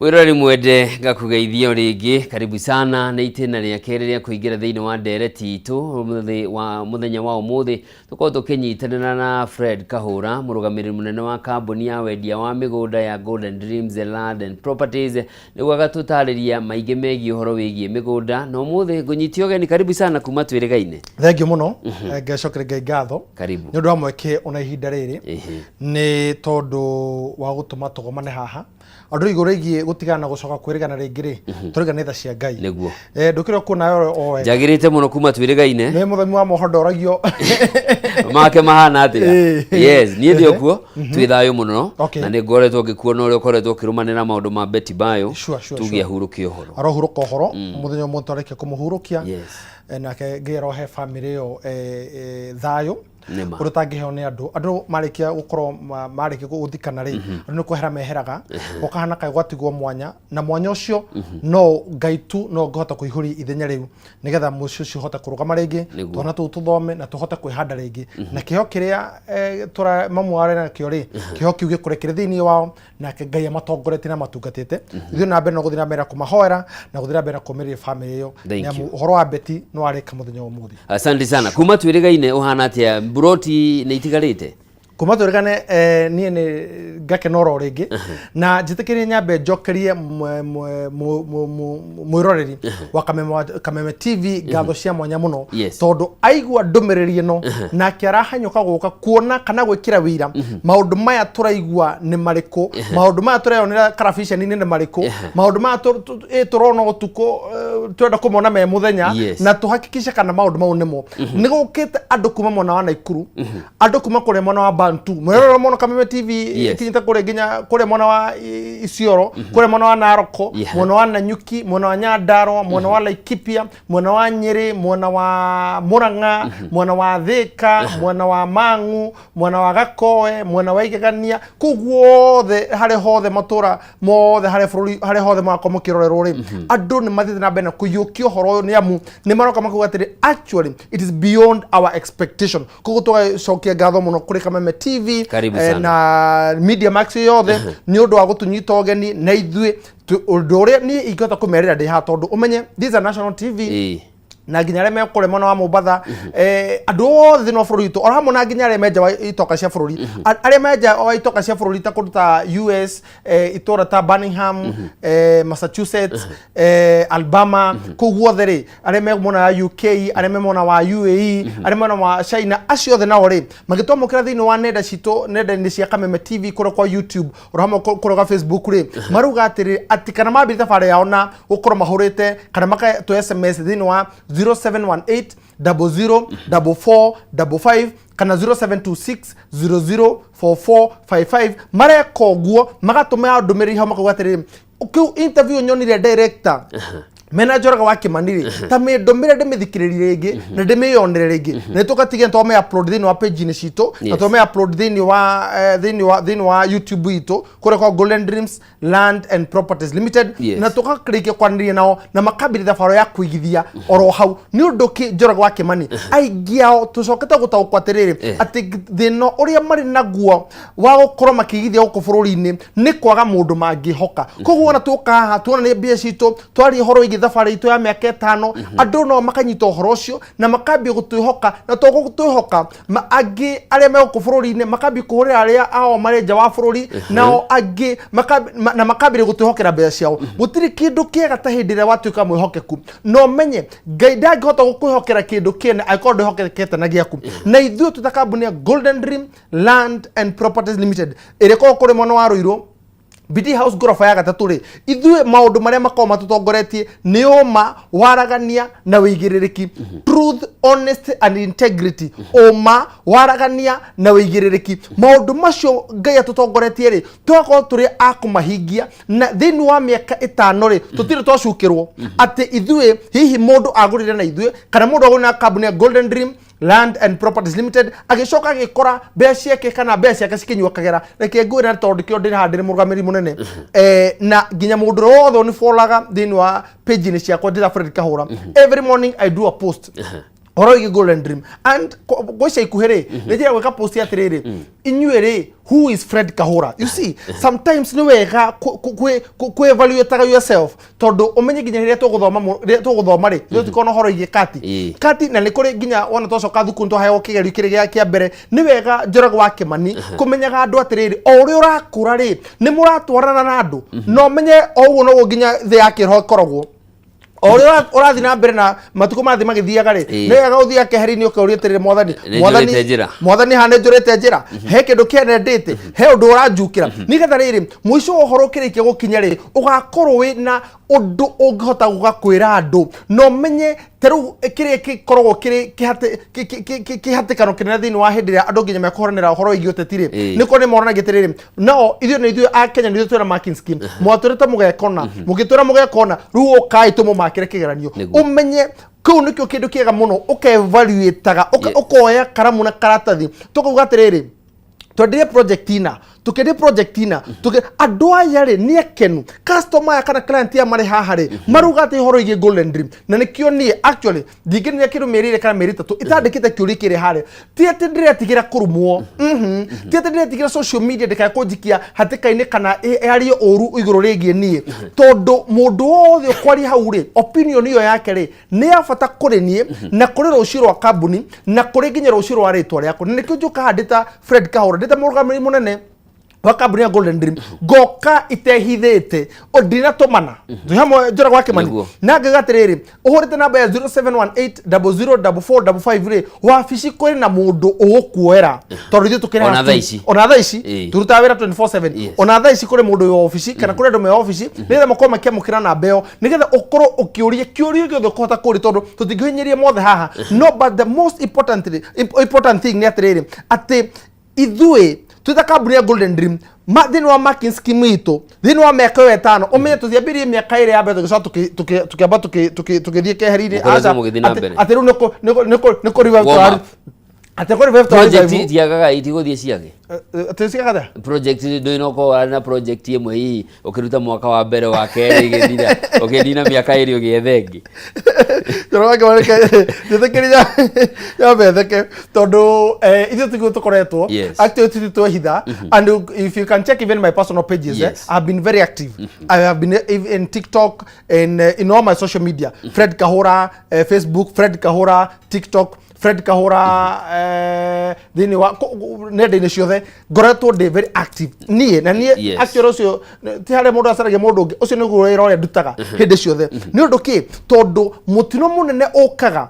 S1: Mwirori mwende ngakugeithia ringi, karibu sana na itena rĩa kerĩ rĩa kuingira thĩinĩ wa ndereti itu muthenya wa umuthi tuko tukinyitanira na Fred Kahura, murugamĩrĩri munene wa kambuni ya wendia wa migunda ya Golden Dreams Land and Properties, nĩguo agatũtarĩria maingĩ megiĩ ũhoro wĩgiĩ migunda. Na umuthi ngunyitio geni, karibu sana kuma twĩrĩgaine.
S10: Thengiũ mũno, ngecokere ngai ngatho.
S1: Karibu.
S10: Nĩ ũndũ wa mweke ona ihinda rĩrĩ. Nĩ tondũ wa gũtũma tũgomane haha. Andũ igũrũ igie gutigana gucoka kwĩrĩgana rĩngĩ rĩ, tũrĩgana tha cia Ngai.
S1: Nĩguo.
S10: Ndũkĩrwo kuona yo wega.
S1: Njagĩrĩte mũno kuma twĩrĩgaine.
S10: Nĩ mũthemi wa mohondo oragio.
S1: Make mahana atĩa? Yes, niĩ ndĩ okuo, twĩ thayũ mũno, na nĩ ngoretwo ngĩkuona ũrĩa ũkoretwo ũkĩrũmanĩra maũndũ ma Betty Bayo, tuge ahurukie ũhoro.
S10: Arohuruka ũhoro, mũthenya ũmwe twarĩkia kũmũhurukia. Nake ngĩrohe family yo thayũ. Ũrĩa tangĩheo nĩ andũ marĩkia gũkorwo marĩkia gũthikana rĩ, andũ nĩ kwehera meheraga, gũkahana kaĩ gwatigwo mwanya, na mwanya ũcio no Ngai tu no ngahota kũihũria ithenya rĩu nĩgetha mũciĩ ũcio ũhote kũrũgama rĩngĩ, twana tũu tũthome na tũhote kwĩhanda rĩngĩ, na kĩheo kĩrĩa mamu arĩ nakĩo rĩ, kĩheo kĩu gĩkũrekere thĩinĩ wao, nake Ngai amatongoretie na matungatĩte, ithuĩ na mbere no gũthiĩ na mbere kũmahoera na gũthiĩ na mbere kũmĩrĩria family ĩyo, nĩamu ũhoro wa Betty no arĩka mũthenya ũmũthĩ.
S1: Asante sana. Kuma twĩrĩgaine ũhana atĩa? Buroti nĩ itigarĩte?
S10: Kuma twĩrĩgane niĩ nĩ ngakena oro rĩngĩ, na njĩtĩkĩrie nyambe njokerie mwĩroreri wa Kameme TV ngatho cia mwanya mũno, tondũ aigua ndũmĩrĩri ĩno nake arahanyũka gũka kuona kana gwĩkĩra wĩra maũndũ maya tũraigua nĩ marĩkũ, maũndũ maya tũreyonera karabiceni-inĩ nĩ marĩkũ, maũndũ maya tũrona ũtukũ twenda kũmona me mũthenya, na tũhakikishe kana maũndũ mau nĩmo. Nĩ gũkĩte andũ kuma mwena wa Naikuru, andũ kuma kũrĩa mwena wa Bantu, mwerero mono Kameme TV ikinyita kũrĩa nginya kũrĩa mwena wa Isiolo, kũrĩa mwena wa Naroko, mwena wa Nanyuki, mwena wa Nyandarua, mwena wa Laikipia, mwena wa Nyeri, mwena wa Murang'a, mwena wa Thika, mwena wa Mang'u, mwena wa Gakoe, mwena wa Igegania, kuguothe harĩ hothe matũra mothe harĩ bũrũri harĩ hothe mwako mũkĩrorerwo rĩ, andũ nĩ mathiĩte na mbere na kũiyũkia ũhoro ũyũ, nĩamu nĩ maroka makuga atĩrĩ actually it is beyond our expectation. Koguo tũgacokia ngatho mũno kũrĩ Kameme TV na Media Max yothe nĩ ũndũ wa gũtũnyita ũgeni na ithuĩ ũndũ ũrĩa niĩ ingĩhota kũmerĩra ndĩ haha, tondũ ũmenye this is a national TV na nginya arĩa mekũrĩa mwena wa Mombatha, andũ othe no bũrũri witũ, o hamwe na nginya arĩa menja wa itoka cia bũrũri, arĩa menja wa itoka cia bũrũri ta kũndũ ta US, itũra ta Birmingham, Massachusetts, Alabama, kũu guothe rĩ, arĩa me mwena wa UK, arĩa me mwena wa UAE, arĩa mwena wa China, acio othe nao rĩ, magĩtwamũkĩra thĩinĩ wa nenda citũ, nenda-inĩ cia Kameme TV kũrĩa kwa YouTube, o hamwe kũrĩa kwa Facebook rĩ, maruga atĩrĩ atĩ kana mambĩrĩte thabarĩ yao na gũkorwo mahũrĩte kana makatũ SMS thĩinĩ wa 0718 004455 kana 0726 004455 mareka ũguo magatũma ndũmĩrĩri hau makauga atĩrĩ kĩu interview nyonire director manager wa Kimani ta me ndomire ndĩmĩthikĩrĩrie rĩngĩ na ndĩmĩyonere rĩngĩ na tũkatige tũme upload thĩinĩ wa page inĩ citũ na tũme upload thĩinĩ wa YouTube itũ kũrĩa kwa Golden Dreams Land and Properties Limited na tũkarĩkia kwaranĩria nao na makambĩrĩria thabarĩ ya kũigithia oro hau nĩ ũndũ Njoroge wa Kimani aingĩ ao tũcokete gũtaũkwo atĩrĩrĩ atĩ thĩna ũrĩa marĩ naguo wa gũkorwo makĩigithia gũkũ bũrũri-inĩ nĩ kwaga mũndũ mangĩhoka. Koguo ona tũka haha tuona nĩ mbia citũ twarie horo thabarĩ itũ ya mĩaka 5 andũ no makanyita ũhoro ũcio na makambia gũtwĩhoka na tũgũtwĩhoka angĩ arĩa me gũkũ bũrũri-inĩ makambia kũhũrĩra arĩa ao marĩ nja wa bũrũri nao angĩ na makambia gũtwĩhokera mbeca ciao. Gũtirĩ kĩndũ kĩega ta hĩndĩ ĩrĩa watuĩka mwĩhokeku no menye Ngai ndangĩhota gũkwĩhokera kĩndũ kĩene angĩkorwo ndwĩhokekete na gĩaku. Na ithuĩ tũta kambuni ya Golden Dream Land and Properties Limited ĩrĩa ĩkoragwo kũrĩ mwena wa Ruiru Bidii House gorofa ya gatatu ri ithue maundu maria makao matutongoretie ni oma waragania na wigirereki truth honesty and integrity oma waragania na wigirereki maundu macio Ngai atutongoretie ri twako turi akumahingia na thini wa miaka 5 ri tutire twacukirwo ati ithue hihi mundu agurire na ithue kana mundu agurina kambuni ya Golden Dream Land and Properties Limited agicoka gikora becia ke kana becia ke cikinywa kagera reke ngwira tondu kio ndiri handire murugamiri munene na ginya mundu rotho ni folaga thini wa page ni ciakwa ndira Fred Kahura every morning I do a post Horoigi Golden Dream and goisha ikuhere nijira gweka post ya tiriri inyuere who is Fred Kahura you see sometimes ni wega ku evaluate yourself tondu umenye ginya ria tuguthoma ri tukona Horoigi kati na ni kuri ginya wona twacoka thukundu hayo kigerio kiri kia mbere ni wega Njoroge wa Kimani kumenyaga andu atiriri o uri urakura ri ni muratwarana na andu no menye o no ginya the yake korogwo urathi na mbere na matuko mathi magithiaga ri nega uthia keheri-ini ukauria tirire mwathani hane njurite njira he kindu kiendete he undu uranjukira nigetha riri mwisho uhoro kirikia gukinya ri ugakorwo wina undu ungihota gugakwira andu no menye teru kiri kikorogwo kiri kihatikano kinene thini wa hindi ria andu nginya mekoranira uhoro igi utetiri niko ni moranagia tiriri no ithuĩ a Kenya nithuĩ twina marking scheme mwaturite mugekona mugitura mugekona riu ukai tumumakire kigeranio umenye kau nikio kindu kiega muno ukevaluataga ukoya karamu na karatathi tukuga tiriri twendire project ina andu aya ri ni ekenu customer ya kana client ya mari haha ri maruga ati Horoigi Golden Dream na nikio ni actually digini yakiru merire kana merita tu itandikite kiuri kiri hare ti ati ndire tigira kurumwo ti ati ndire tigira social media ndika kujikia hatikaine kana ari oru iguru rigie nie tondu mundu wothe kwari hau ri opinion iyo yake ri ni afata kuri nie na kuri rucio rwa kambuni na kuri ginya rucio rwa ritwa riako nikio njuka handita Fred Kahura ndita murugamiri munene wa kambuni ya Golden Dream goka itehithite odina tomana hamwe Njoroge wa Kimani na ngagatiriri uhurite namba ya 0718004455 ri wabici kuri na mundu ugukuera tondu ithu tukira ona thaici turuta wira 24/7 ona thaici kuri mundu wa ofici kana kuri andu me ofici nitha makoma kiamukira na mbeo nigetha ukorwo ukiuria kiuria giothe kuhota kuri tondu tutingihinyiria mothe haha no but the most important thing ni atiriri ati ithuĩ twita kambuni ya Golden Dream thini wa marking scheme itu thini wa miaka 5 umenye tuthiambirie miaka iri ya mbere tukiamba tukithie keheri-ini ati riu niko revive
S1: project diagaga itiguthie ciage
S10: tesiaga
S1: project ndo inoko na project imwe hii ukiruta mwaka wa mbere wa keri githina miaka iri ugiethengi
S10: Njoroge wareka ndethekeria ya betheke tondu ithu tigu tukoretwo actually twehitha and if you can check even my personal pages I have been very active I have been in TikTok and in all my social media Fred Kahura Facebook Fred Kahura TikTok Fred Kahura thini wa nenda-ini ciothe ngoretwo ndi very active nie na nie actually ucio ti hare mundu acaragia mundu ungi ucio niguo wira uria ndutaga hindi ciothe ni undu ki tondu mutino munene ukaga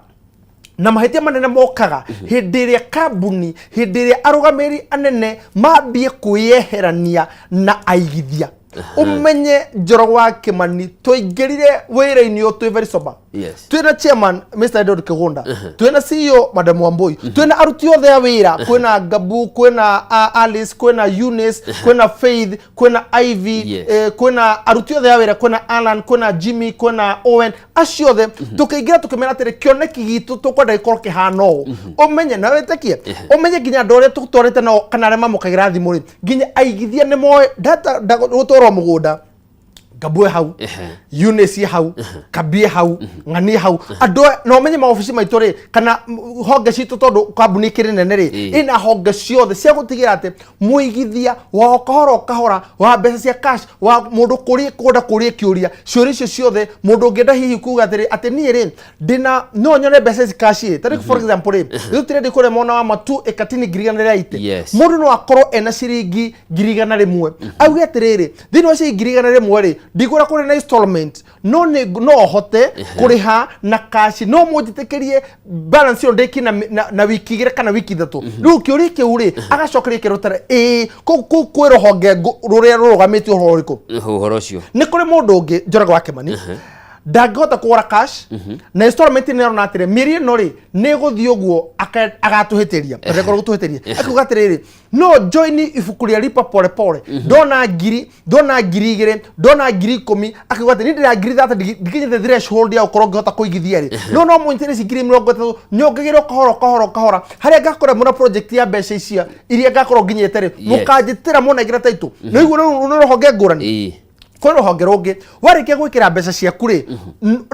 S10: na mahitia manene mokaga hindi ria kambuni hindi ria arugamiri anene mambie kuyeherania na aigithia umenye Njoroge wa Kimani tuingirire wira-ini o twi very sober twina chairman Mr. Edward Kigunda twina CEO Madam Wambui twina aruti othe a wira kwina Gabu kwina Alice kwina Eunice kwina Faith kwina Ivy kwina aruti othe a wira kwina Alan kwina Jimmy kwina Owen acio othe tukiingira tukimera atiri kioneki gitu tukwenda ikorwo kihana uu umenye na witekie umenye ginya andu aria tutwarite nao kana aria mamukagira thimu ri ginya aigithia ni moe data gutwarwo mugunda Gabue hau Eunice hau Kabie hau ng'ani hau andu no menye maofici maitu ri kana honge citu tondu kambuni kiri nene ri ina honge ciothe cia gutigira ati muigithia wa kahora wa mbeca cia cash wa mundu kuria kiuria ciuria icio ciothe mundu ungienda hihi kuga ati nie ri ndina no nyone mbeca ci cash tari for example ri riu tiredi kure mona wa matu ekatini girigana ria ite mundu no akorwo ena ciringi girigana rimwe auge atiriri thini wa ciringi girigana rimwe ri ndigura kuri na installment no hote kuriha na cash no mujitekerie balance yo ndeki na wiki igire kana wiki thatu riu kiuri kiuri agacokerie kirutare kwiro honge ruria rugamiti uhoriko
S1: uhoro ucio
S10: ni kuri mundu ungi Njoroge wa Kimani ndangihota kugura cash na installment ni rona atire miri no ri ni guthio guo agatuhitiria rekoro gutuhitiria akuga atiriri no join ibuku ria lipa pole pole ndona ngiri igire ndona ngiri 10 akuga atiri ndira ngiri thata ndikinyite threshold ya ukoro ngihota kuigithia ri no muinterest ngiri 30 nyongegero kahora haria ngakora muna project ya mbeca icia iria ngakora nginyete ri mukanjitira muna igira taitu no iguo no rohonge ngurani kwero hongeronge warikia gwikira mbeca ciaku ri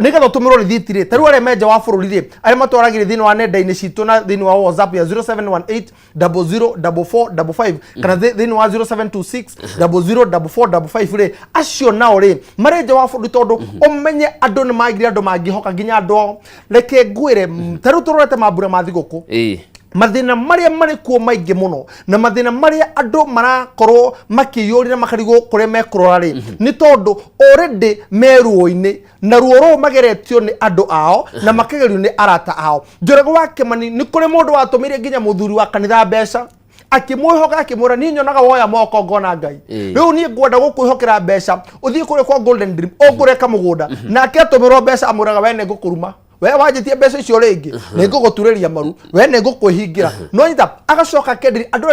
S10: nigetha utumirwo rithiti ri taru are meja wa bururi ri ari matwaragire thini wa nenda-ini citu na thini wa WhatsApp ya 0718004455 kana thini wa 0726004455 ri acio nao ri mareja wa bururi tondu umenye andu ni magire andu mangihoka nginya andu reke ngwire taru turorete mambura ma thiguku mathina maria mari kuo maingi muno na mathina maria andu marakorwo makiyurira makarigo kure mekurora ri ni tondu already meruo-ini na ruoro mageretio ni andu ao na makegerio ni arata ao. Njoroge wa Kimani ni kuri mundu watumire nginya muthuri wa kanitha mbeca akimwihoka akimura ni nyonaga woya moko ngona Ngai riu ni ngwenda gukwihokera mbeca uthii kuri kwa Golden Dream ongure kamugunda na aketumirwo mbeca amuraga wene ngukuruma we wajitie mbeca icio ringi ni ngugutureria maru we ni ngukwihingira no ita agacoka kendiri andu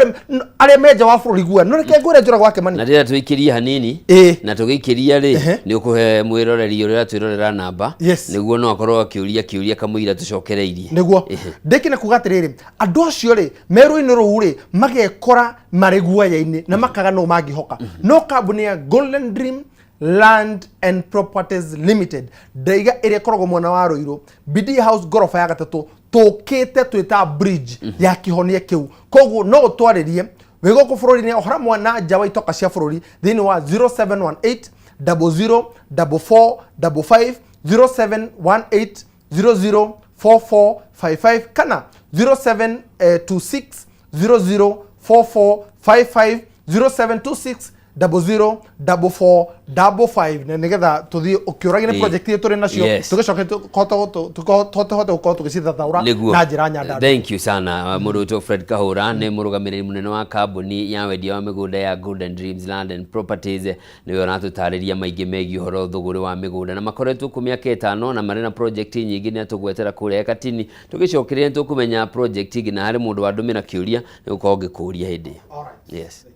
S10: aria meja wa bururi gua no reke ngwire Njoroge wa Kimani
S1: na rira twikiria hanini na tugikiria ri ni ukuhe mwiroreri uria twirorera namba niguo no akorwo akiuria kamuira tucokereirie
S10: niguo ndikine kuga atiriri andu acio ri meru-ini ruu ri magekora mari guoya-ini na makaga no mangihoka no kambuni ya Golden Dream Land and Properties Limited ndaiga iria koragwo mwena wa Ruiru BD House gorofa ya gatatu tukite twita bridge ya kihonia kiu koguo no utwaririe wigoko bururi-ini ohara mwana nja wa itoka cia bururi thini wa 0718004455 0718004455 kana 0726004455 0726004455 na nigetha tuthii ukiuragire project yetu ri nacio tugicoke hote uko tugicithathaura na njira nyanda.
S1: Thank you sana muruto Fred Kahura ni murugamiriri munene wa kambuni ya wendia wa migunda ya Golden Dreams Land and Properties ni we ratutariria maingi megi horo thuguri wa migunda na makoretwo ku miaka 5 na marina project nyingi ni atugwetera kuria Katini tugicokeria tukumenya project ingi na hari mundu wa ndumira kiuria ni uko ngikuria hindi. Yes.